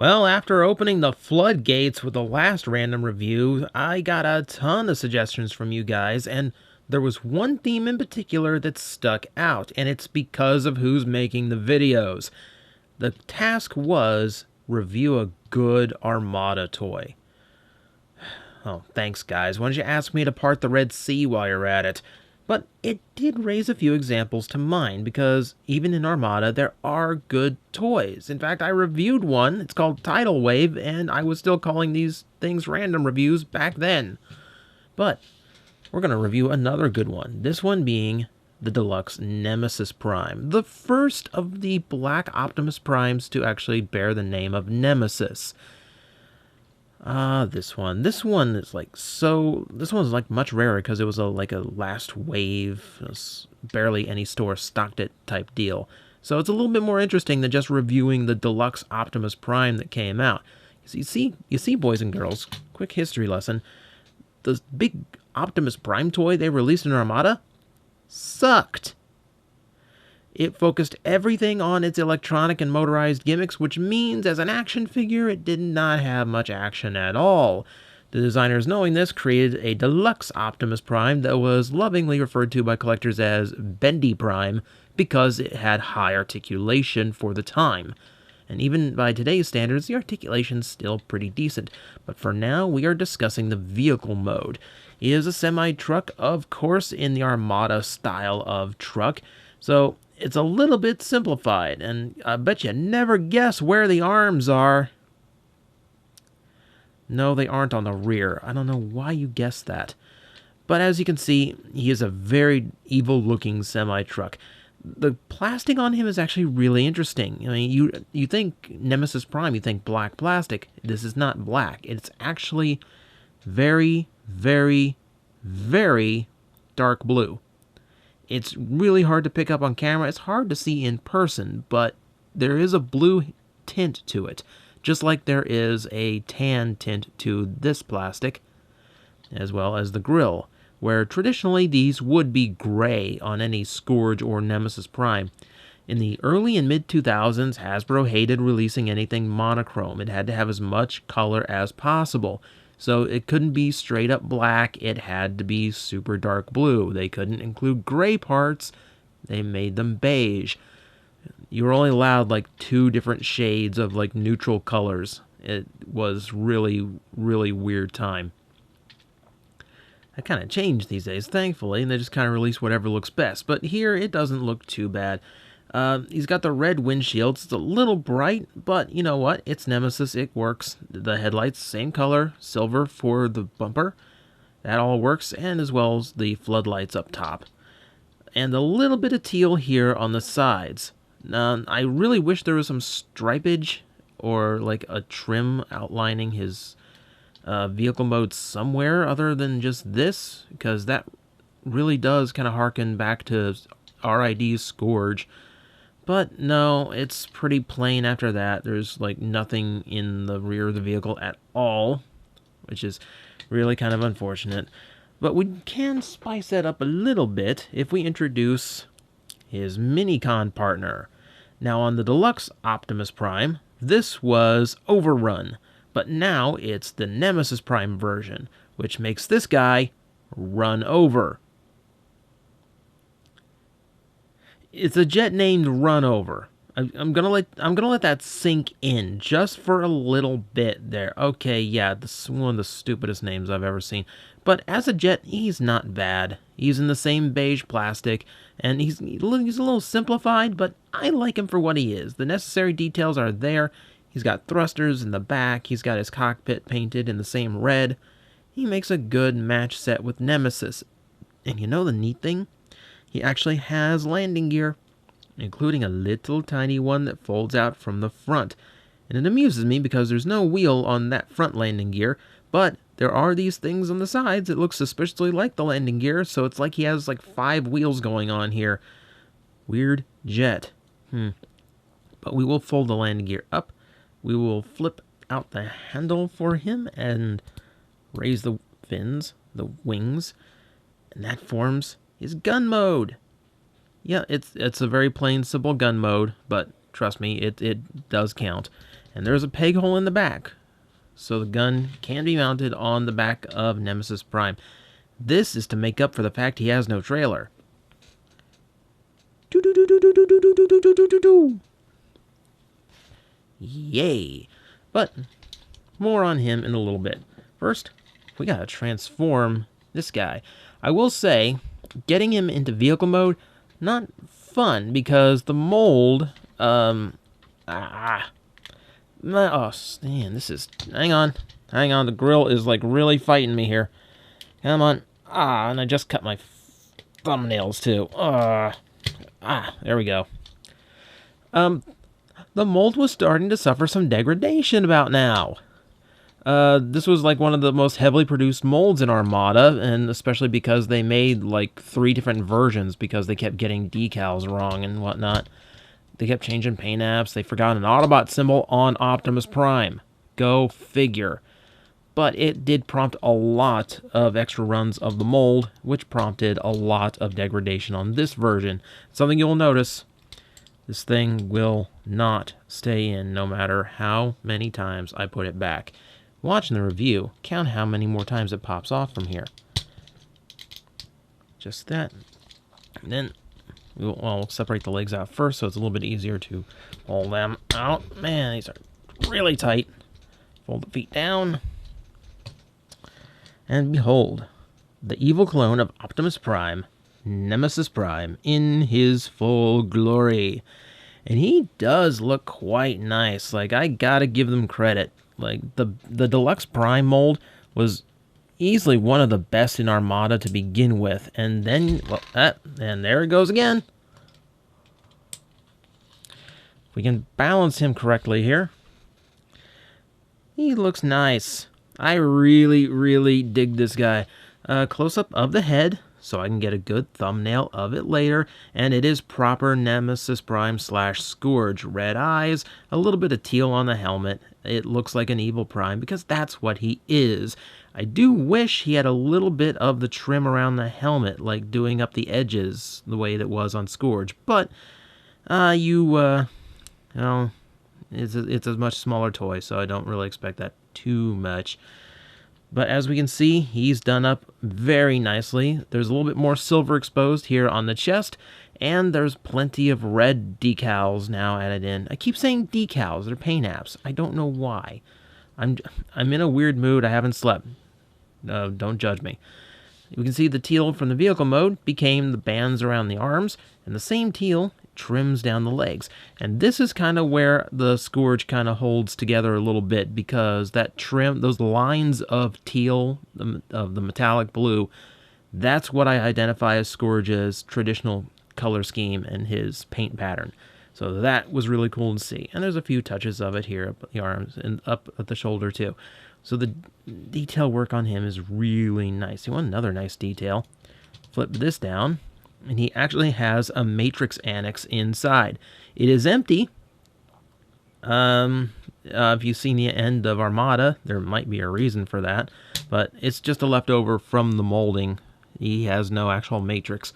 Well, after opening the floodgates with the last random review, I got a ton of suggestions from you guys, and there was one theme in particular that stuck out, and it's because of who's making the videos. The task was review a good Armada toy. Oh, thanks guys. Why don't you ask me to part the Red Sea while you're at it? But it did raise a few examples to mind, because even in Armada, there are good toys. In fact, I reviewed one. It's called Tidal Wave, and I was still calling these things random reviews back then. But we're going to review another good one. This one being the Deluxe Nemesis Prime, the first of the Black Optimus Primes to actually bear the name of Nemesis. This one is like this one's like much rarer because it was like a last wave, barely any store stocked it type deal. So it's a little bit more interesting than just reviewing the Deluxe Optimus Prime that came out. You see, boys and girls, quick history lesson. The big Optimus Prime toy they released in Armada sucked. It focused everything on its electronic and motorized gimmicks, which means as an action figure, it did not have much action at all. The designers, knowing this, created a Deluxe Optimus Prime that was lovingly referred to by collectors as Bendy Prime because it had high articulation for the time. And even by today's standards, the articulation's still pretty decent. But for now, we are discussing the vehicle mode. It is a semi-truck, of course, in the Armada style of truck. So it's a little bit simplified, and I bet you never guess where the arms are. No, they aren't on the rear. I don't know why you guessed that. But as you can see, he is a very evil-looking semi-truck. The plastic on him is actually really interesting. I mean, you think Nemesis Prime, you think black plastic. This is not black. It's actually very, very, very dark blue. It's really hard to pick up on camera. It's hard to see in person, but there is a blue tint to it, just like there is a tan tint to this plastic, as well as the grille, where traditionally these would be gray on any Scourge or Nemesis Prime. In the early and mid-2000s, Hasbro hated releasing anything monochrome. It had to have as much color as possible. So it couldn't be straight up black, it had to be super dark blue. They couldn't include gray parts, they made them beige. You were only allowed like 2 different shades of like neutral colors. It was really, really weird time. That kind of changed these days, thankfully, and they just kind of release whatever looks best. But here, it doesn't look too bad. He's got the red windshields. It's a little bright, but you know what? It's Nemesis. It works. The headlights, same color, silver for the bumper. That all works, and as well as the floodlights up top. And a little bit of teal here on the sides. I really wish there was some stripage or like a trim outlining his vehicle mode somewhere other than just this, because that really does kind of harken back to RID's Scourge. But no, it's pretty plain after that. There's like nothing in the rear of the vehicle at all, which is really kind of unfortunate. But we can spice that up a little bit if we introduce his Minicon partner. Now on the Deluxe Optimus Prime, this was Overrun, but now it's the Nemesis Prime version, which makes this guy run over. It's a jet named Run Over. I'm gonna let that sink in just for a little bit there. Okay, yeah, this is one of the stupidest names I've ever seen. But as a jet, he's not bad. He's in the same beige plastic, and he's a little simplified, but I like him for what he is. The necessary details are there. He's got thrusters in the back. He's got his cockpit painted in the same red. He makes a good match set with Nemesis. And you know the neat thing? He actually has landing gear, including a little tiny one that folds out from the front. And it amuses me because there's no wheel on that front landing gear, but there are these things on the sides that look suspiciously like the landing gear, so it's like he has like 5 wheels going on here. Weird jet. But we will fold the landing gear up. We will flip out the handle for him and raise the fins, the wings, and that forms his gun mode. Yeah, it's a very plain, simple gun mode, but trust me, it does count. And there's a peg hole in the back, so the gun can be mounted on the back of Nemesis Prime. This is to make up for the fact he has no trailer. Yay! But more on him in a little bit. First, we gotta transform this guy. I will say, getting him into vehicle mode, not fun, because the mold, oh, man, this is, hang on, the grill is, like, really fighting me here. Come on, and I just cut my thumbnails, too. There we go. The mold was starting to suffer some degradation about now. This was like one of the most heavily produced molds in Armada, and especially because they made like 3 different versions because they kept getting decals wrong and whatnot. They kept changing paint apps. They forgot an Autobot symbol on Optimus Prime. Go figure. But it did prompt a lot of extra runs of the mold, which prompted a lot of degradation on this version. Something you'll notice, this thing will not stay in no matter how many times I put it back. Watching the review, count how many more times it pops off from here. Just that. And then we'll separate the legs out first so it's a little bit easier to pull them out. Man, these are really tight. Fold the feet down. And behold, the evil clone of Optimus Prime, Nemesis Prime, in his full glory. And he does look quite nice. Like, I gotta give them credit. Like, the Deluxe Prime mold was easily one of the best in Armada to begin with. And then, well, and there it goes again. If we can balance him correctly here. He looks nice. I really, really dig this guy. Close-up of the head, so I can get a good thumbnail of it later. And it is proper Nemesis Prime / Scourge. Red eyes, a little bit of teal on the helmet. It looks like an evil Prime because that's what he is. I do wish he had a little bit of the trim around the helmet, like doing up the edges the way that was on Scourge. But, you know, it's a much smaller toy, so I don't really expect that too much. But as we can see, he's done up very nicely. There's a little bit more silver exposed here on the chest, and there's plenty of red decals now added in. I keep saying decals, they're paint apps. I don't know why. I'm in a weird mood, I haven't slept. Don't judge me. You can see the teal from the vehicle mode became the bands around the arms, and the same teal trims down the legs. And this is kind of where the Scourge kind of holds together a little bit, because that trim, those lines of teal, of the metallic blue, that's what I identify as Scourge's traditional color scheme and his paint pattern. So that was really cool to see. And there's a few touches of it here up the arms and up at the shoulder too. So the detail work on him is really nice. You want another nice detail? Flip this down, and he actually has a matrix annex inside. It is empty. If you've seen the end of Armada, there might be a reason for that, but it's just a leftover from the molding. He has no actual matrix.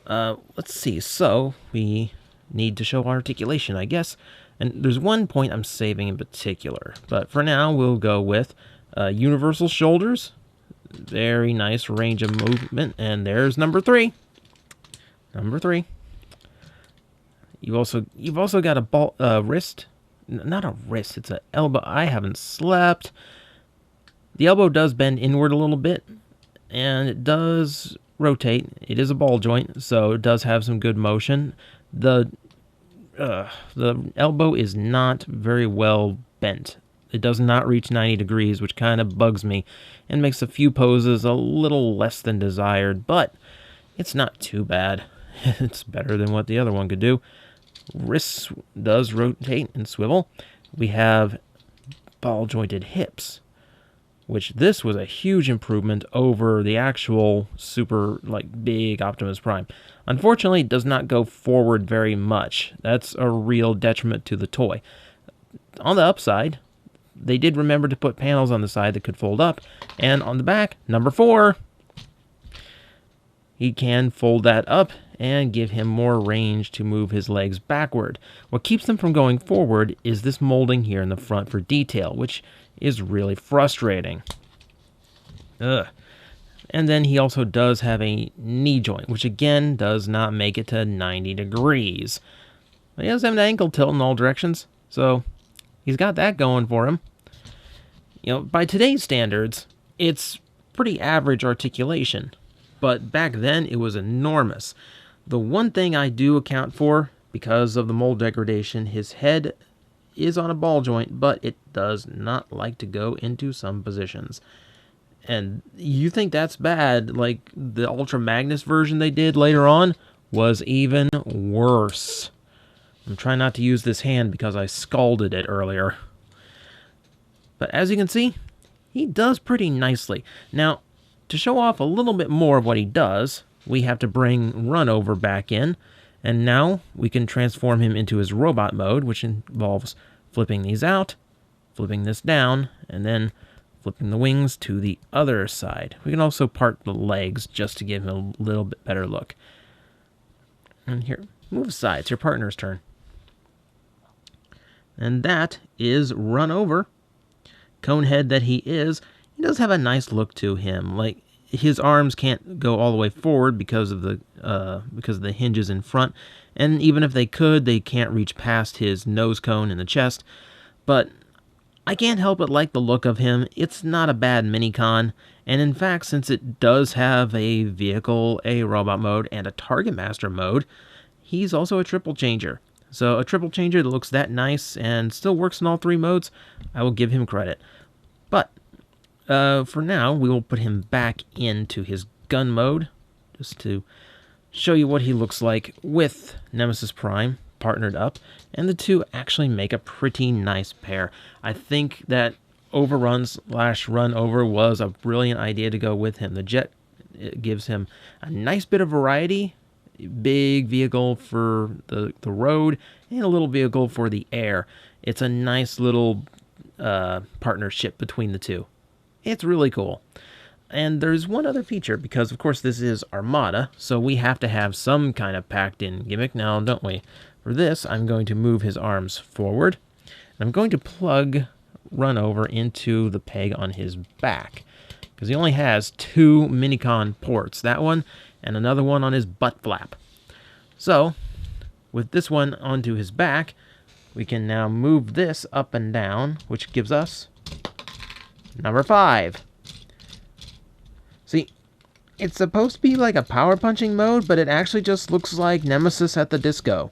Let's see. So we need to show articulation, I guess. And there's one point I'm saving in particular, but for now we'll go with universal shoulders. Very nice range of movement, and there's number 3. Number 3. You've also got a wrist, not a wrist. It's an elbow. I haven't slept. The elbow does bend inward a little bit, and it does rotate. It is a ball joint, so it does have some good motion. The elbow is not very well bent. It does not reach 90 degrees, which kind of bugs me and makes a few poses a little less than desired, but it's not too bad. It's better than what the other one could do. Wrists does rotate and swivel. We have ball-jointed hips, which this was a huge improvement over the actual super, like, big Optimus Prime. Unfortunately, it does not go forward very much. That's a real detriment to the toy. On the upside, they did remember to put panels on the side that could fold up, and on the back, number 4. he can fold that up and give him more range to move his legs backward. What keeps them from going forward is this molding here in the front for detail, which is really frustrating. Ugh. And then he also does have a knee joint, which again does not make it to 90 degrees. But he does have an ankle tilt in all directions, so he's got that going for him. You know, by today's standards, it's pretty average articulation, but back then it was enormous. The one thing I do account for, because of the mold degradation, his head is on a ball joint, but it does not like to go into some positions. And you think that's bad, like the Ultra Magnus version they did later on was even worse. I'm trying not to use this hand because I scalded it earlier. But as you can see, he does pretty nicely. Now, to show off a little bit more of what he does, we have to bring Runover back in, and now we can transform him into his robot mode, which involves flipping these out, flipping this down, and then flipping the wings to the other side. We can also part the legs just to give him a little bit better look. And here, move aside, it's your partner's turn. And that is Runover. Conehead that he is, he does have a nice look to him. Like, his arms can't go all the way forward because of the hinges in front, and even if they could, they can't reach past his nose cone in the chest. But I can't help but like the look of him. It's not a bad minicon, and in fact, since it does have a vehicle, a robot mode, and a target master mode, he's also a triple changer. So a triple changer that looks that nice and still works in all three modes, I will give him credit. But for now, we will put him back into his gun mode, just to show you what he looks like with Nemesis Prime partnered up, and the two actually make a pretty nice pair. I think that Overrun/Runover was a brilliant idea to go with him. The jet, it gives him a nice bit of variety, big vehicle for the road, and a little vehicle for the air. It's a nice little partnership between the two. It's really cool. And there's one other feature, because of course this is Armada, so we have to have some kind of packed-in gimmick now, don't we? For this, I'm going to move his arms forward, and I'm going to plug Runover into the peg on his back, because he only has two minicon ports, that one and another one on his butt flap. So, with this one onto his back, we can now move this up and down, which gives us number 5. See, it's supposed to be like a power punching mode, but it actually just looks like Nemesis at the disco.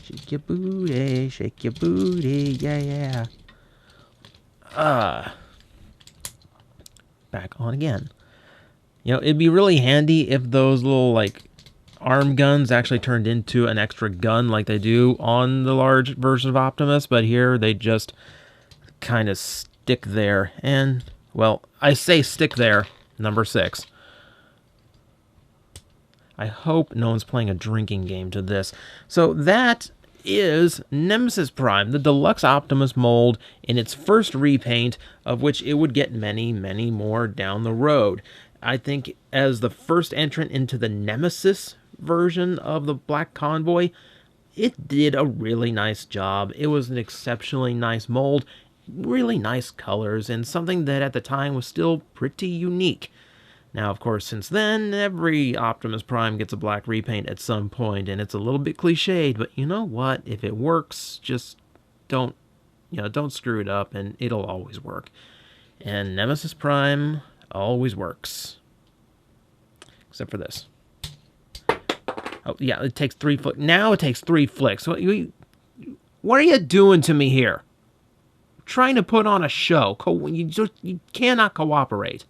Shake your booty, yeah, yeah. Back on again. You know, it'd be really handy if those little, like, arm guns actually turned into an extra gun like they do on the large version of Optimus, but here they just kind of stick there. And, well, I say stick there, number 6. I hope no one's playing a drinking game to this. So that is Nemesis Prime, the Deluxe Optimus mold in its first repaint, of which it would get many, many more down the road. I think as the first entrant into the Nemesis version of the Black Convoy, it did a really nice job. It was an exceptionally nice mold, really nice colors, and something that at the time was still pretty unique. Now, of course, since then, every Optimus Prime gets a black repaint at some point, and it's a little bit cliched, but you know what? If it works, just don't screw it up, and it'll always work. And Nemesis Prime always works. Except for this. Oh, yeah, it takes 3 flicks. Now it takes 3 flicks. What are you doing to me here? I'm trying to put on a show. You cannot cooperate.